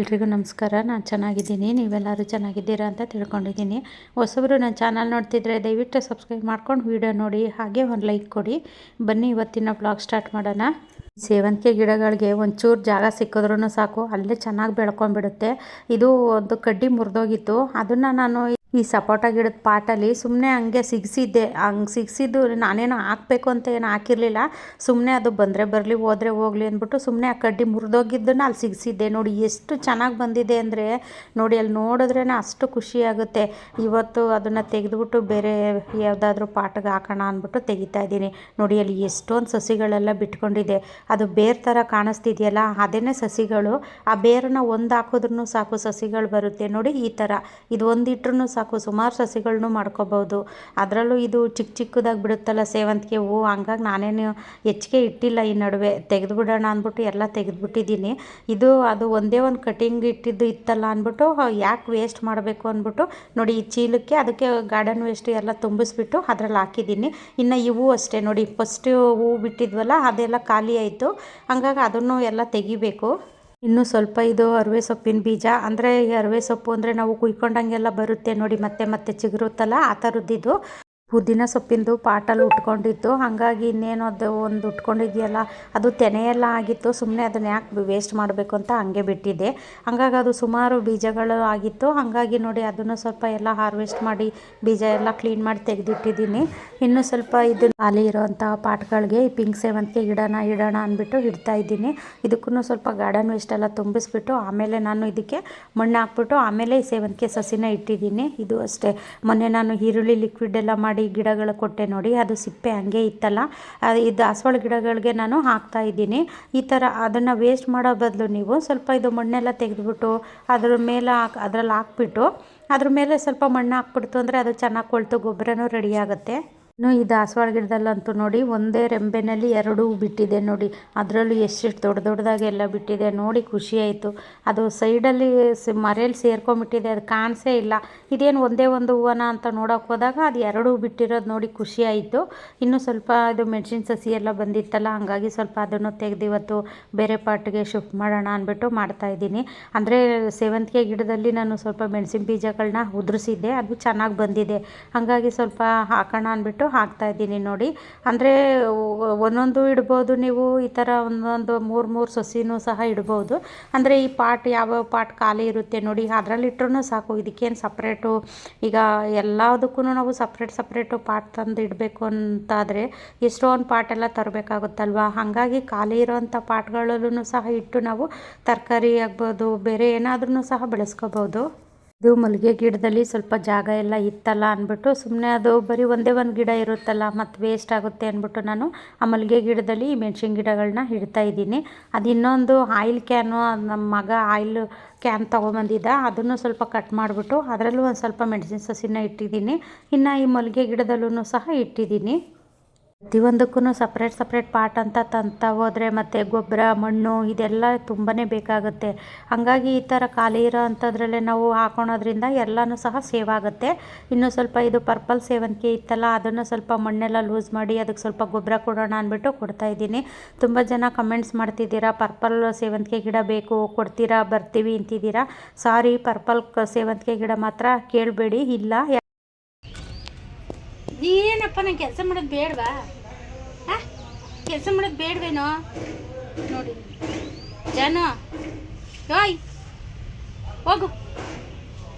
ಎಲ್ರಿಗೂ ನಮಸ್ಕಾರ. ನಾನು ಚೆನ್ನಾಗಿದ್ದೀನಿ, ನೀವೆಲ್ಲರೂ ಚೆನ್ನಾಗಿದ್ದೀರಾ ಅಂತ ತಿಳ್ಕೊಂಡಿದ್ದೀನಿ. ಹೊಸಬರು ನನ್ನ ಚಾನಲ್ ನೋಡ್ತಿದ್ರೆ ದಯವಿಟ್ಟು ಸಬ್ಸ್ಕ್ರೈಬ್ ಮಾಡ್ಕೊಂಡು ವಿಡಿಯೋ ನೋಡಿ, ಹಾಗೆ ಒಂದು ಲೈಕ್ ಕೊಡಿ. ಬನ್ನಿ ಇವತ್ತಿನ ಬ್ಲಾಗ್ ಸ್ಟಾರ್ಟ್ ಮಾಡೋಣ. ಸೇವಂತಿಗೆ ಗಿಡಗಳಿಗೆ ಒಂಚೂರು ಜಾಗ ಸಿಕ್ಕಿದ್ರೂ ಸಾಕು, ಅಲ್ಲೇ ಚೆನ್ನಾಗಿ ಬೆಳ್ಕೊಂಡ್ಬಿಡುತ್ತೆ. ಇದು ಒಂದು ಕಡ್ಡಿ ಮುರಿದೋಗಿತ್ತು, ಅದನ್ನು ನಾನು ಈ ಸಪೋಟ ಗಿಡದ ಪಾಟಲ್ಲಿ ಸುಮ್ಮನೆ ಹಂಗೆ ಸಿಗಿಸಿದ್ದೆ. ಹಂಗೆ ಸಿಗಿಸಿದ್ದು ನಾನೇನು ಹಾಕಬೇಕು ಅಂತ ಏನು ಹಾಕಿರಲಿಲ್ಲ, ಸುಮ್ಮನೆ ಅದು ಬಂದರೆ ಬರಲಿ ಹೋದರೆ ಹೋಗಲಿ ಅಂದ್ಬಿಟ್ಟು ಸುಮ್ಮನೆ ಆ ಕಡ್ಡಿ ಮುರಿದೋಗಿದ್ದನ್ನು ಅಲ್ಲಿ ಸಿಗಿಸಿದ್ದೆ. ನೋಡಿ ಎಷ್ಟು ಚೆನ್ನಾಗಿ ಬಂದಿದೆ ಅಂದರೆ, ನೋಡಿ ಅಲ್ಲಿ ನೋಡಿದ್ರೇ ಅಷ್ಟು ಖುಷಿಯಾಗುತ್ತೆ. ಇವತ್ತು ಅದನ್ನು ತೆಗೆದುಬಿಟ್ಟು ಬೇರೆ ಯಾವುದಾದ್ರೂ ಪಾಟ್ಗೆ ಹಾಕೋಣ ಅಂದ್ಬಿಟ್ಟು ತೆಗಿತಾ ಇದ್ದೀನಿ. ನೋಡಿ ಅಲ್ಲಿ ಎಷ್ಟೊಂದು ಸಸಿಗಳೆಲ್ಲ ಬಿಟ್ಕೊಂಡಿದೆ, ಅದು ಬೇರೆ ಥರ ಕಾಣಿಸ್ತಿದೆಯಲ್ಲ, ಅದೇನೇ ಸಸಿಗಳು. ಆ ಬೇರನ್ನ ಒಂದು ಹಾಕಿದ್ರೂ ಸಾಕು ಸಸಿಗಳು ಬರುತ್ತೆ. ನೋಡಿ ಈ ಥರ ಇದು ಒಂದು ಇಟ್ರೂ ಸಾಕು, ಸುಮಾರು ಸಸಿಗಳನ್ನೂ ಮಾಡ್ಕೋಬೋದು. ಅದರಲ್ಲೂ ಇದು ಚಿಕ್ಕ ಚಿಕ್ಕದಾಗಿ ಬಿಡುತ್ತಲ್ಲ ಸೇವಂತಿಗೆ ಹೂವು, ಹಂಗಾಗಿ ನಾನೇನು ಹೆಚ್ಚಿಗೆ ಇಟ್ಟಿಲ್ಲ. ಈ ನಡುವೆ ತೆಗೆದುಬಿಡೋಣ ಅಂದ್ಬಿಟ್ಟು ಎಲ್ಲ ತೆಗೆದುಬಿಟ್ಟಿದ್ದೀನಿ. ಅದು ಒಂದೇ ಒಂದು ಕಟಿಂಗ್ ಇಟ್ಟಿದ್ದು ಇತ್ತಲ್ಲ ಅಂದ್ಬಿಟ್ಟು ಯಾಕೆ ವೇಸ್ಟ್ ಮಾಡಬೇಕು ಅಂದ್ಬಿಟ್ಟು ನೋಡಿ ಈ ಚೀಲಕ್ಕೆ ಅದಕ್ಕೆ ಗಾರ್ಡನ್ ವೇಸ್ಟ್ ಎಲ್ಲ ತುಂಬಿಸ್ಬಿಟ್ಟು ಅದರಲ್ಲಿ ಹಾಕಿದ್ದೀನಿ. ಇನ್ನು ಇವು ಅಷ್ಟೇ ನೋಡಿ, ಫಸ್ಟು ಹೂವು ಬಿಟ್ಟಿದ್ವಲ್ಲ ಅದೆಲ್ಲ ಖಾಲಿ ಆಯಿತು, ಹಂಗಾಗಿ ಅದನ್ನು ಎಲ್ಲ ತೆಗಿಬೇಕು. ಇನ್ನು ಸ್ವಲ್ಪ ಇದು ಅರಿವೆ ಸೊಪ್ಪಿನ ಬೀಜ, ಅಂದರೆ ಈ ಅರಿವೆ ಸೊಪ್ಪು ಅಂದರೆ ನಾವು ಕುಯ್ಕೊಂಡಂಗೆಲ್ಲ ಬರುತ್ತೆ ನೋಡಿ, ಮತ್ತೆ ಮತ್ತೆ ಚಿಗುರುತ್ತಲ್ಲ ಆ ಥರದ್ದಿದ್ದು. ಪುದೀನ ಸೊಪ್ಪಿಂದು ಪಾಟಲ್ಲಿ ಉಟ್ಕೊಂಡಿತ್ತು, ಹಾಗಾಗಿ ಇನ್ನೇನು ಅದು ಒಂದು ಉಟ್ಕೊಂಡಿದೆಯಲ್ಲ ಅದು ತೆನೆಯೆಲ್ಲ ಆಗಿತ್ತು. ಸುಮ್ಮನೆ ಅದನ್ನು ಯಾಕೆ ವೇಸ್ಟ್ ಮಾಡಬೇಕು ಅಂತ ಹಂಗೆ ಬಿಟ್ಟಿದ್ದೆ. ಹಂಗಾಗಿ ಅದು ಸುಮಾರು ಬೀಜಗಳು ಆಗಿತ್ತು, ಹಾಗಾಗಿ ನೋಡಿ ಅದನ್ನು ಸ್ವಲ್ಪ ಎಲ್ಲ ಹಾರ್ವೆಸ್ಟ್ ಮಾಡಿ ಬೀಜ ಎಲ್ಲ ಕ್ಲೀನ್ ಮಾಡಿ ತೆಗೆದಿಟ್ಟಿದ್ದೀನಿ. ಇನ್ನು ಸ್ವಲ್ಪ ಇದು ಖಾಲಿ ಇರೋವಂಥ ಪಾಟ್ಗಳಿಗೆ ಈ ಪಿಂಕ್ ಸೇವಂತಿಗೆ ಇಡೋಣ ಅಂದ್ಬಿಟ್ಟು ಇಡ್ತಾ ಇದ್ದೀನಿ. ಇದಕ್ಕೂ ಸ್ವಲ್ಪ ಗಾರ್ಡನ್ ವೇಸ್ಟ್ ಎಲ್ಲ ತುಂಬಿಸ್ಬಿಟ್ಟು ಆಮೇಲೆ ನಾನು ಇದಕ್ಕೆ ಮಣ್ಣು ಹಾಕ್ಬಿಟ್ಟು ಆಮೇಲೆ ಈ ಸೇವಂತಿಗೆ ಸಸಿನ ಇಟ್ಟಿದ್ದೀನಿ. ಇದು ಅಷ್ಟೇ, ಮೊನ್ನೆ ನಾನು ಈರುಳ್ಳಿ ಲಿಕ್ವಿಡ್ ಎಲ್ಲ ಮಾಡಿ ಗಿಡಗಳು ಕೊಟ್ಟೆ ನೋಡಿ, ಅದು ಸಿಪ್ಪೆ ಹಂಗೆ ಇತ್ತಲ್ಲ, ಇದು ದಾಸವಾಳ ಗಿಡಗಳಿಗೆ ನಾನು ಹಾಕ್ತಾ ಇದ್ದೀನಿ. ಈ ಥರ ಅದನ್ನು ವೇಸ್ಟ್ ಮಾಡೋ ಬದಲು ನೀವು ಸ್ವಲ್ಪ ಇದು ಮಣ್ಣೆಲ್ಲ ತೆಗೆದುಬಿಟ್ಟು ಅದ್ರ ಮೇಲೆ ಅದರಲ್ಲಿ ಹಾಕ್ಬಿಟ್ಟು ಅದ್ರ ಮೇಲೆ ಸ್ವಲ್ಪ ಮಣ್ಣು ಹಾಕ್ಬಿಡ್ತು ಅಂದರೆ ಅದು ಚೆನ್ನಾಗಿ ಕೊಳ್ತು ಗೊಬ್ಬರನೂ ರೆಡಿ ಆಗುತ್ತೆ. ಇನ್ನು ಈ ದಾಸವಾಳ ಗಿಡದಲ್ಲಂತೂ ನೋಡಿ ಒಂದೇ ರೆಂಬೆನಲ್ಲಿ 2 ಹೂ ಬಿಟ್ಟಿದೆ ನೋಡಿ, ಅದರಲ್ಲೂ ಎಷ್ಟು ದೊಡ್ಡದಾಗಿ ಎಲ್ಲ ಬಿಟ್ಟಿದೆ ನೋಡಿ, ಖುಷಿ ಆಯಿತು. ಅದು ಸೈಡಲ್ಲಿ ಮರೆಯಲ್ಲಿ ಸೇರ್ಕೊಂಡ್ಬಿಟ್ಟಿದೆ, ಅದು ಕಾಣಿಸೇ ಇಲ್ಲ. ಇದೇನು ಒಂದೇ ಒಂದು ಹೂವನ ಅಂತ ನೋಡೋಕೆ ಹೋದಾಗ ಅದು 2 ಹೂ ಬಿಟ್ಟಿರೋದು ನೋಡಿ ಖುಷಿ ಆಯಿತು. ಇನ್ನು ಸ್ವಲ್ಪ ಇದು ಮೆಣಸಿನ ಸಸಿ ಎಲ್ಲ ಬಂದಿತ್ತಲ್ಲ, ಹಾಗಾಗಿ ಸ್ವಲ್ಪ ಅದನ್ನು ತೆಗೆದು ಇವತ್ತು ಬೇರೆ ಪಾಟ್ಗೆ ಶಿಫ್ಟ್ ಮಾಡೋಣ ಅಂದ್ಬಿಟ್ಟು ಮಾಡ್ತಾಯಿದ್ದೀನಿ. ಅಂದರೆ ಸೇವಂತಿಗೆ ಗಿಡದಲ್ಲಿ ನಾನು ಸ್ವಲ್ಪ ಮೆಣಸಿನ ಬೀಜಗಳನ್ನ ಉದುರಿಸಿದ್ದೆ, ಅದು ಚೆನ್ನಾಗಿ ಬಂದಿದೆ, ಹಾಗಾಗಿ ಸ್ವಲ್ಪ ಹಾಕೋಣ ಅಂದ್ಬಿಟ್ಟು ಹಾಕ್ತಾಯಿದ್ದೀನಿ ನೋಡಿ. ಅಂದರೆ ಒಂದೊಂದು ಇಡ್ಬೋದು ನೀವು, ಈ ಥರ ಒಂದೊಂದು 3 ಸಸಿನೂ ಸಹ ಇಡ್ಬೋದು. ಅಂದರೆ ಈ ಪಾಟ್ ಯಾವ ಪಾಟ್ ಖಾಲಿ ಇರುತ್ತೆ ನೋಡಿ, ಅದರಲ್ಲಿ ಇಟ್ಟರೂ ಸಾಕು. ಇದಕ್ಕೇನು ಸಪ್ರೇಟು ಈಗ ಎಲ್ಲದಕ್ಕೂ ನಾವು ಸಪ್ರೇಟು ಪಾಟ್ ತಂದು ಇಡಬೇಕು ಅಂತಾದರೆ ಎಷ್ಟೊಂದು ಪಾಟೆಲ್ಲ ತರಬೇಕಾಗುತ್ತಲ್ವ, ಹಾಗಾಗಿ ಖಾಲಿ ಇರೋವಂಥ ಪಾಟ್ಗಳಲ್ಲೂ ಸಹ ಇಟ್ಟು ನಾವು ತರಕಾರಿ ಆಗ್ಬೋದು ಬೇರೆ ಏನಾದ್ರೂ ಸಹ ಬೆಳೆಸ್ಕೋಬೋದು. ಇದು ಮಲ್ಲಿಗೆ ಗಿಡದಲ್ಲಿ ಸ್ವಲ್ಪ ಜಾಗ ಎಲ್ಲ ಇತ್ತಲ್ಲ ಅಂದ್ಬಿಟ್ಟು ಸುಮ್ಮನೆ ಅದು ಬರೀ ಒಂದೇ ಒಂದು ಗಿಡ ಇರುತ್ತಲ್ಲ ಮತ್ತು ವೇಸ್ಟ್ ಆಗುತ್ತೆ ಅಂದ್ಬಿಟ್ಟು ನಾನು ಆ ಮಲ್ಲಿಗೆ ಗಿಡದಲ್ಲಿ ಮೆಣಸಿನ ಗಿಡಗಳನ್ನ ಇಡ್ತಾ ಇದ್ದೀನಿ. ಅದು ಇನ್ನೊಂದು ಆಯಿಲ್ ಕ್ಯಾನು, ನಮ್ಮ ಮಗ ಆಯಿಲ್ ಕ್ಯಾನ್ ತೊಗೊಂಬಂದಿದ್ದ, ಅದನ್ನು ಸ್ವಲ್ಪ ಕಟ್ ಮಾಡಿಬಿಟ್ಟು ಅದರಲ್ಲೂ ಒಂದು ಸ್ವಲ್ಪ ಮೆಣಸಿನ ಸಸಿನ ಇಟ್ಟಿದ್ದೀನಿ. ಇನ್ನು ಈ ಮಲ್ಲಿಗೆ ಗಿಡದಲ್ಲೂ ಸಹ ಇಟ್ಟಿದ್ದೀನಿ. ಪ್ರತಿಯೊಂದಕ್ಕೂ ಸಪ್ರೇಟ್ ಪಾಟ್ ಅಂತ ತಂತ ಹೋದರೆ ಮತ್ತು ಗೊಬ್ಬರ ಮಣ್ಣು ಇದೆಲ್ಲ ತುಂಬಾ ಬೇಕಾಗುತ್ತೆ. ಹಾಗಾಗಿ ಈ ಥರ ಖಾಲಿ ಇರೋ ಅಂಥದ್ರಲ್ಲೇ ನಾವು ಹಾಕೊಳೋದ್ರಿಂದ ಎಲ್ಲನೂ ಸಹ ಸೇವ್ ಆಗುತ್ತೆ. ಇನ್ನು ಸ್ವಲ್ಪ ಇದು ಪರ್ಪಲ್ ಸೇವಂತಿಗೆ ಇತ್ತಲ್ಲ, ಅದನ್ನು ಸ್ವಲ್ಪ ಮಣ್ಣೆಲ್ಲ ಲೂಸ್ ಮಾಡಿ ಅದಕ್ಕೆ ಸ್ವಲ್ಪ ಗೊಬ್ಬರ ಕೊಡೋಣ ಅಂದ್ಬಿಟ್ಟು ಕೊಡ್ತಾಯಿದ್ದೀನಿ. ತುಂಬ ಜನ ಕಮೆಂಟ್ಸ್ ಮಾಡ್ತಿದ್ದೀರಾ, ಪರ್ಪಲ್ ಸೇವಂತಿಗೆ ಗಿಡ ಬೇಕು ಕೊಡ್ತೀರಾ ಬರ್ತೀವಿ ಅಂತಿದ್ದೀರಾ. ಸಾರಿ, ಪರ್ಪಲ್ ಸೇವಂತಿಗೆ ಗಿಡ ಮಾತ್ರ ಕೇಳಬೇಡಿ, ಇಲ್ಲ. ಏನಪ್ಪ ನಂಗೆ ಕೆಲಸ ಮಾಡೋದು ಬೇಡವಾ? ಕೆಲಸ ಮಾಡೋದು ಬೇಡವೇನೋ ನೋಡಿ ಜನ. ಓಯ್ ಹೋಗು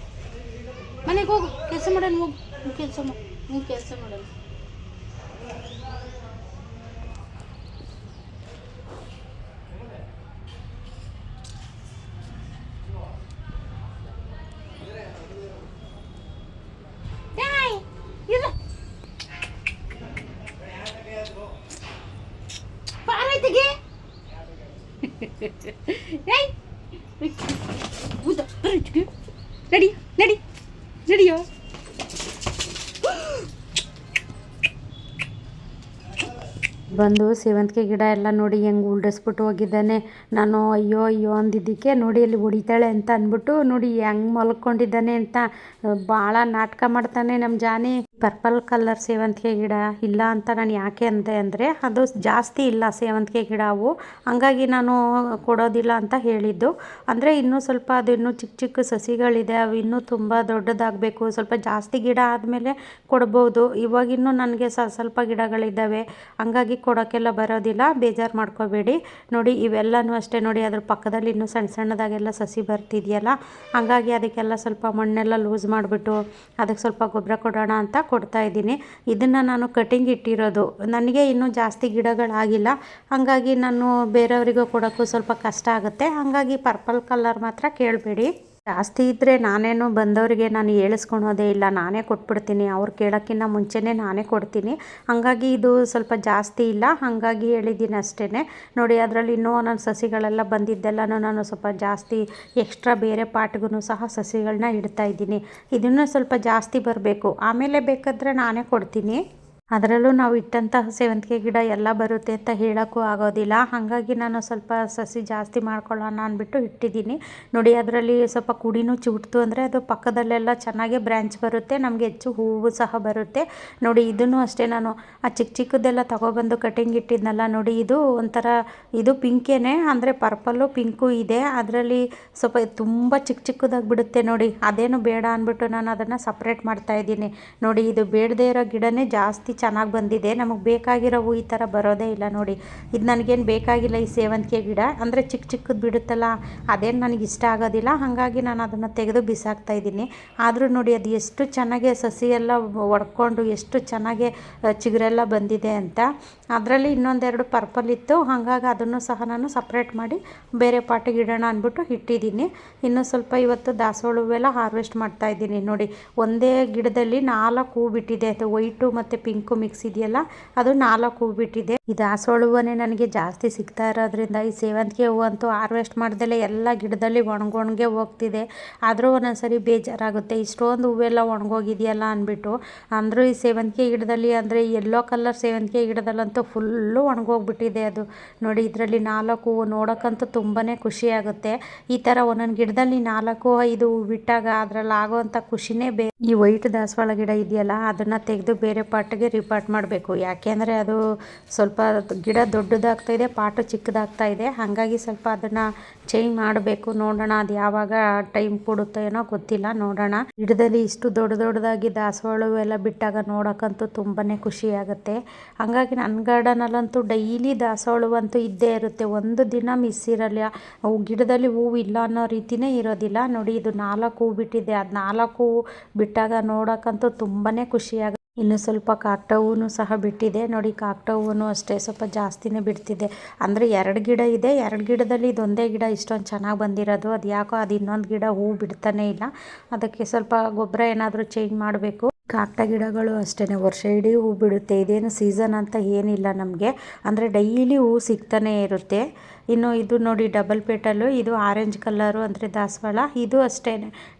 ಮನೆಗೆ ಹೋಗು, ಕೆಲಸ ಮಾಡೋಣ, ಹೋಗು ಕೆಲಸ ಮಾಡೋಣ. ನಡಿಯೋ. ಬಂದು ಸೇವಂತಿಗೆ ಗಿಡ ಎಲ್ಲ ನೋಡಿ ಹೆಂಗೆ ಉಲ್ಡಿಸ್ಬಿಟ್ಟು ಹೋಗಿದ್ದಾನೆ. ನಾನು ಅಯ್ಯೋ ಅಂದಿದ್ದಕ್ಕೆ ನೋಡಿ ಅಲ್ಲಿ ಹೊಡಿತಾಳೆ ಅಂತ ಅಂದ್ಬಿಟ್ಟು ನೋಡಿ ಹೆಂಗೆ ಮಲ್ಕೊಂಡಿದ್ದಾನೆ ಅಂತ. ಭಾಳ ನಾಟಕ ಮಾಡ್ತಾನೆ ನಮ್ಮ ಜಾನಿ. ಪರ್ಪಲ್ ಕಲರ್ ಸೇವಂತಿಗೆ ಗಿಡ ಇಲ್ಲ ಅಂತ ನಾನು ಯಾಕೆ ಅಂದೆ ಅಂದರೆ ಅದು ಜಾಸ್ತಿ ಇಲ್ಲ ಸೇವಂತಿಗೆ ಗಿಡ ಅವು, ಹಂಗಾಗಿ ನಾನು ಕೊಡೋದಿಲ್ಲ ಅಂತ ಹೇಳಿದ್ದು. ಅಂದರೆ ಇನ್ನೂ ಸ್ವಲ್ಪ ಅದು ಇನ್ನೂ ಚಿಕ್ಕ ಚಿಕ್ಕ ಸಸಿಗಳಿದೆ, ಅವು ಇನ್ನೂ ತುಂಬ ದೊಡ್ಡದಾಗಬೇಕು, ಸ್ವಲ್ಪ ಜಾಸ್ತಿ ಗಿಡ ಆದಮೇಲೆ ಕೊಡ್ಬೋದು. ಇವಾಗಿನ್ನೂ ನನಗೆ ಸ್ವಲ್ಪ ಗಿಡಗಳಿದ್ದಾವೆ, ಹಂಗಾಗಿ ಕೊಡೋಕ್ಕೆಲ್ಲ ಬರೋದಿಲ್ಲ, ಬೇಜಾರು ಮಾಡ್ಕೋಬೇಡಿ. ನೋಡಿ ಇವೆಲ್ಲನೂ ಅಷ್ಟೇ ನೋಡಿ, ಅದ್ರ ಪಕ್ಕದಲ್ಲಿ ಇನ್ನೂ ಸಣ್ಣ ಸಣ್ಣದಾಗೆಲ್ಲ ಸಸಿ ಬರ್ತಿದೆಯಲ್ಲ, ಹಂಗಾಗಿ ಅದಕ್ಕೆಲ್ಲ ಸ್ವಲ್ಪ ಮಣ್ಣೆಲ್ಲ ಲೂಸ್ ಮಾಡಿಬಿಟ್ಟು ಅದಕ್ಕೆ ಸ್ವಲ್ಪ ಗೊಬ್ಬರ ಕೊಡೋಣ ಅಂತ ಕೊಡ್ತಾ ಇದ್ದೀನಿ. ಇದನ್ನು ನಾನು ಕಟಿಂಗ್ ಇಟ್ಟಿರೋದು, ನನಗೆ ಇನ್ನೂ ಜಾಸ್ತಿ ಗಿಡಗಳಾಗಿಲ್ಲ, ಹಾಗಾಗಿ ನಾನು ಬೇರೆಯವರಿಗೂ ಕೊಡೋಕ್ಕೂ ಸ್ವಲ್ಪ ಕಷ್ಟ ಆಗುತ್ತೆ. ಹಾಗಾಗಿ ಪರ್ಪಲ್ ಕಲರ್ ಮಾತ್ರ ಕೇಳಬೇಡಿ. ಜಾಸ್ತಿ ಇದ್ದರೆ ನಾನೇನು ಬಂದವರಿಗೆ ನಾನು ಹೇಳಿಸ್ಕೊಳೋದೇ ಇಲ್ಲ, ನಾನೇ ಕೊಟ್ಬಿಡ್ತೀನಿ, ಅವ್ರು ಕೇಳೋಕ್ಕಿಂತ ಮುಂಚೆನೇ ನಾನೇ ಕೊಡ್ತೀನಿ. ಹಾಗಾಗಿ ಇದು ಸ್ವಲ್ಪ ಜಾಸ್ತಿ ಇಲ್ಲ, ಹಾಗಾಗಿ ಹೇಳಿದ್ದೀನಿ ಅಷ್ಟೇ. ನೋಡಿ ಅದರಲ್ಲಿ ಇನ್ನೂ ಒಂದೊಂದು ಸಸಿಗಳೆಲ್ಲ ಬಂದಿದ್ದೆಲ್ಲನೂ ನಾನು ಸ್ವಲ್ಪ ಜಾಸ್ತಿ ಎಕ್ಸ್ಟ್ರಾ ಬೇರೆ ಪಾಟ್ಗೂ ಸಹ ಸಸಿಗಳನ್ನ ಇಡ್ತಾ ಇದ್ದೀನಿ. ಇದನ್ನು ಸ್ವಲ್ಪ ಜಾಸ್ತಿ ಬರಬೇಕು, ಆಮೇಲೆ ಬೇಕಾದರೆ ನಾನೇ ಕೊಡ್ತೀನಿ. ಅದರಲ್ಲೂ ನಾವು ಇಟ್ಟಂತಹ ಸೇವಂತಿಗೆ ಗಿಡ ಎಲ್ಲ ಬರುತ್ತೆ ಅಂತ ಹೇಳೋಕ್ಕೂ ಆಗೋದಿಲ್ಲ, ಹಾಗಾಗಿ ನಾನು ಸ್ವಲ್ಪ ಸಸಿ ಜಾಸ್ತಿ ಮಾಡ್ಕೊಳ್ಳೋಣ ಅಂದ್ಬಿಟ್ಟು ಇಟ್ಟಿದ್ದೀನಿ. ನೋಡಿ ಅದರಲ್ಲಿ ಸ್ವಲ್ಪ ಕುಡಿನೂ ಚಿವುಟ್ತು ಅಂದರೆ ಅದು ಪಕ್ಕದಲ್ಲೆಲ್ಲ ಚೆನ್ನಾಗೇ ಬ್ರ್ಯಾಂಚ್ ಬರುತ್ತೆ, ನಮಗೆ ಹೆಚ್ಚು ಹೂವು ಸಹ ಬರುತ್ತೆ. ನೋಡಿ ಇದನ್ನು ಅಷ್ಟೇ, ನಾನು ಆ ಚಿಕ್ಕ ಚಿಕ್ಕದೆಲ್ಲ ತಗೊಬಂದು ಕಟಿಂಗ್ ಇಟ್ಟಿದ್ನಲ್ಲ, ನೋಡಿ ಇದು ಒಂಥರ ಇದು ಪಿಂಕೇನೆ, ಅಂದರೆ ಪರ್ಪಲ್ಲು ಪಿಂಕು ಇದೆ, ಅದರಲ್ಲಿ ಸ್ವಲ್ಪ ತುಂಬ ಚಿಕ್ಕ ಚಿಕ್ಕದಾಗಿ ಬಿಡುತ್ತೆ. ನೋಡಿ ಅದೇನು ಬೇಡ ಅಂದ್ಬಿಟ್ಟು ನಾನು ಅದನ್ನು ಸಪ್ರೇಟ್ ಮಾಡ್ತಾಯಿದ್ದೀನಿ. ನೋಡಿ ಇದು ಬೇಡದೇ ಇರೋ ಗಿಡನೇ ಜಾಸ್ತಿ ಚೆನ್ನಾಗಿ ಬಂದಿದೆ, ನಮಗೆ ಬೇಕಾಗಿರೋವು ಈ ಥರ ಬರೋದೇ ಇಲ್ಲ. ನೋಡಿ ಇದು ನನಗೇನು ಬೇಕಾಗಿಲ್ಲ, ಈ ಸೇವಂತಿಗೆ ಗಿಡ ಅಂದರೆ ಚಿಕ್ಕ ಚಿಕ್ಕದು ಬಿಡುತ್ತಲ್ಲ, ಅದೇನು ನನಗೆ ಇಷ್ಟ ಆಗೋದಿಲ್ಲ, ಹಾಗಾಗಿ ನಾನು ಅದನ್ನು ತೆಗೆದು ಬಿಸಾಕ್ತಾ ಇದ್ದೀನಿ. ಆದರೂ ನೋಡಿ ಅದು ಎಷ್ಟು ಚೆನ್ನಾಗಿ ಸಸಿ ಎಲ್ಲ ಒಡ್ಕೊಂಡು ಎಷ್ಟು ಚೆನ್ನಾಗಿ ಚಿಗುರೆಲ್ಲ ಬಂದಿದೆ ಅಂತ. ಅದರಲ್ಲಿ ಇನ್ನೊಂದೆರಡು ಪರ್ಪಲ್ ಇತ್ತು, ಹಾಗಾಗಿ ಅದನ್ನು ಸಹ ನಾನು ಸಪ್ರೇಟ್ ಮಾಡಿ ಬೇರೆ ಪಾಟಿಗೆ ಇಡೋಣ ಅಂದ್ಬಿಟ್ಟು ಇಟ್ಟಿದ್ದೀನಿ. ಇನ್ನು ಸ್ವಲ್ಪ ಇವತ್ತು ದಾಸವಾಳ ಹೂವೆಲ್ಲ ಹಾರ್ವೆಸ್ಟ್ ಮಾಡ್ತಾ ಇದ್ದೀನಿ. ನೋಡಿ ಒಂದೇ ಗಿಡದಲ್ಲಿ 4 ಹೂ ಬಿಟ್ಟಿದೆ, ಅದು ವೈಟು ಮತ್ತು ಪಿಂಕು ಮಿಕ್ಸ್ ಇದೆಯಲ್ಲ, ಅದು 4 ಹೂ ಬಿಟ್ಟಿದೆ. ಈ ದಾಸವಾಳ ಹೂವನ್ನೇ ನನಗೆ ಜಾಸ್ತಿ ಸಿಗ್ತಾ ಇರೋದ್ರಿಂದ ಈ ಸೇವಂತಿಗೆ ಹೂವು ಅಂತೂ ಹಾರ್ವೆಸ್ಟ್ ಮಾಡ್ದಲೇ ಎಲ್ಲ ಗಿಡದಲ್ಲಿ ಒಣಗೆ ಹೋಗ್ತಿದೆ. ಆದರೂ ಒಂದೊಂದ್ಸರಿ ಬೇಜಾರಾಗುತ್ತೆ, ಇಷ್ಟೊಂದು ಹೂವೆಲ್ಲ ಒಣಗೋಗಿದೆಯಲ್ಲ ಅಂದ್ಬಿಟ್ಟು. ಅಂದರೂ ಈ ಸೇವಂತಿಗೆ ಗಿಡದಲ್ಲಿ ಅಂದರೆ ಯೆಲ್ಲೋ ಕಲರ್ ಸೇವಂತಿಗೆ ಗಿಡದಲ್ಲಂತೂ ಫುಲ್ಲು ಒಣಗೋಗ್ಬಿಟ್ಟಿದೆ ಅದು. ನೋಡಿ ಇದರಲ್ಲಿ 4 ಹೂವು ನೋಡೋಕ್ಕಂತೂ ತುಂಬಾ ಖುಷಿ ಆಗುತ್ತೆ. ಈ ಥರ ಒಂದೊಂದು ಗಿಡದಲ್ಲಿ 4-5 ಹೂವು ಬಿಟ್ಟಾಗ ಅದರಲ್ಲಿ ಆಗೋವಂಥ ಖುಷಿನೇ ಬೇರೆ. ಈ ವೈಟ್ ದಾಸವಾಳ ಗಿಡ ಇದೆಯಲ್ಲ, ಅದನ್ನು ತೆಗೆದು ಬೇರೆ ಪಾಟಿಗೆ ರಿಪಾರ್ಟ್ ಮಾಡಬೇಕು, ಯಾಕೆಂದರೆ ಅದು ಸ್ವಲ್ಪ ಗಿಡ ದೊಡ್ಡದಾಗ್ತಾಯಿದೆ, ಪಾಟು ಚಿಕ್ಕದಾಗ್ತಾ ಇದೆ, ಹಾಗಾಗಿ ಸ್ವಲ್ಪ ಅದನ್ನು ಚೇಂಜ್ ಮಾಡಬೇಕು. ನೋಡೋಣ ಅದು ಯಾವಾಗ ಟೈಮ್ ಕೊಡುತ್ತೋ ಏನೋ ಗೊತ್ತಿಲ್ಲ, ನೋಡೋಣ. ಗಿಡದಲ್ಲಿ ಇಷ್ಟು ದೊಡ್ಡದಾಗಿ ದಾಸವಾಳ ಎಲ್ಲ ಬಿಟ್ಟಾಗ ನೋಡೋಕ್ಕಂತೂ ತುಂಬಾ ಖುಷಿ ಆಗುತ್ತೆ. ಹಾಗಾಗಿ ನನ್ನ ಗಾರ್ಡನಲ್ಲಂತೂ ಡೈಲಿ ದಾಸವಾಳ ಅಂತೂ ಇದ್ದೇ ಇರುತ್ತೆ, ಒಂದು ದಿನ ಮಿಸ್ ಇರಲ್ಲ. ಅವು ಗಿಡದಲ್ಲಿ ಹೂವು ಇಲ್ಲ ಅನ್ನೋ ರೀತಿಯೇ ಇರೋದಿಲ್ಲ. ನೋಡಿ ಇದು 4 ಹೂವು ಬಿಟ್ಟಿದೆ, ಅದು 4 ಹೂವು ಬಿಟ್ಟಾಗ ನೋಡೋಕ್ಕಂತೂ ತುಂಬಾ ಖುಷಿ ಆಗುತ್ತೆ. ಇನ್ನು ಸ್ವಲ್ಪ ಕಾಕಡ ಹೂವು ಸಹ ಬಿಟ್ಟಿದೆ. ನೋಡಿ ಕಾಕಡ ಹೂವು ಅಷ್ಟೇ ಸ್ವಲ್ಪ ಜಾಸ್ತಿನೇ ಬಿಡ್ತಿದೆ, ಅಂದರೆ 2 ಗಿಡ ಇದೆ, 2 ಗಿಡದಲ್ಲಿ ಇದೊಂದೇ ಗಿಡ ಇಷ್ಟೊಂದು ಚೆನ್ನಾಗಿ ಬಂದಿರೋದು. ಅದು ಯಾಕೋ ಅದು ಇನ್ನೊಂದು ಗಿಡ ಹೂವು ಬಿಡ್ತಾನೆ ಇಲ್ಲ, ಅದಕ್ಕೆ ಸ್ವಲ್ಪ ಗೊಬ್ಬರ ಏನಾದರೂ ಚೇಂಜ್ ಮಾಡಬೇಕು. ಕಾಕಡ ಗಿಡಗಳು ಅಷ್ಟೇ ವರ್ಷ ಇಡೀ ಹೂ ಬಿಡುತ್ತೆ, ಇದೇನು ಸೀಸನ್ ಅಂತ ಏನಿಲ್ಲ ನಮಗೆ, ಅಂದರೆ ಡೈಲಿ ಹೂ ಸಿಗ್ತಾನೆ ಇರುತ್ತೆ. ಇನ್ನು ಇದು ನೋಡಿ ಡಬಲ್ ಪೇಟಲು, ಇದು ಆರೆಂಜ್ ಕಲರು ಅಂದರೆ ದಾಸವಾಳ, ಇದು ಅಷ್ಟೇ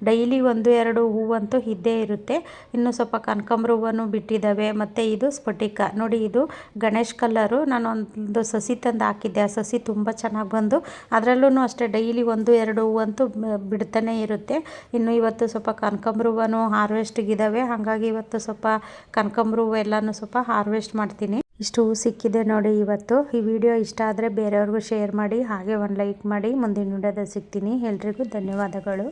ಡೈಲಿ 1-2 ಹೂವಂತೂ ಇದ್ದೇ ಇರುತ್ತೆ. ಇನ್ನು ಸ್ವಲ್ಪ ಕನಕಾಂಬರ ಹೂವನ್ನು ಬಿಟ್ಟಿದ್ದಾವೆ, ಮತ್ತು ಇದು ಸ್ಫಟಿಕ. ನೋಡಿ ಇದು ಗಣೇಶ್ ಕಲರು, ನಾನು ಒಂದು ಸಸಿ ತಂದು ಹಾಕಿದ್ದೆ, ಆ ಸಸಿ ತುಂಬ ಚೆನ್ನಾಗಿ ಬಂದು ಅದರಲ್ಲೂ ಅಷ್ಟೇ ಡೈಲಿ 1-2 ಹೂವಂತೂ ಬಿಡ್ತಾನೆ ಇರುತ್ತೆ. ಇನ್ನು ಇವತ್ತು ಸ್ವಲ್ಪ ಕನಕಾಂಬರ ಹೂವನ್ನು ಹಾರ್ವೆಸ್ಟಿಗಿದ್ದಾವೆ, ಹಾಗಾಗಿ ಇವತ್ತು ಸ್ವಲ್ಪ ಕನಕಾಂಬರ ಹೂವು ಎಲ್ಲನೂ ಸ್ವಲ್ಪ ಹಾರ್ವೆಸ್ಟ್ ಮಾಡ್ತೀನಿ. ಇಷ್ಟು ಹೂ ಸಿಕ್ಕಿದೆ ನೋಡಿ ಇವತ್ತು. ಈ ವಿಡಿಯೋ ಇಷ್ಟ ಆದರೆ ಬೇರೆಯವ್ರಿಗೂ ಶೇರ್ ಮಾಡಿ, ಹಾಗೆ ಒಂದು ಲೈಕ್ ಮಾಡಿ. ಮುಂದಿನ ವಿಡಿಯೋದಲ್ಲಿ ಸಿಗ್ತೀನಿ. ಎಲ್ರಿಗೂ ಧನ್ಯವಾದಗಳು.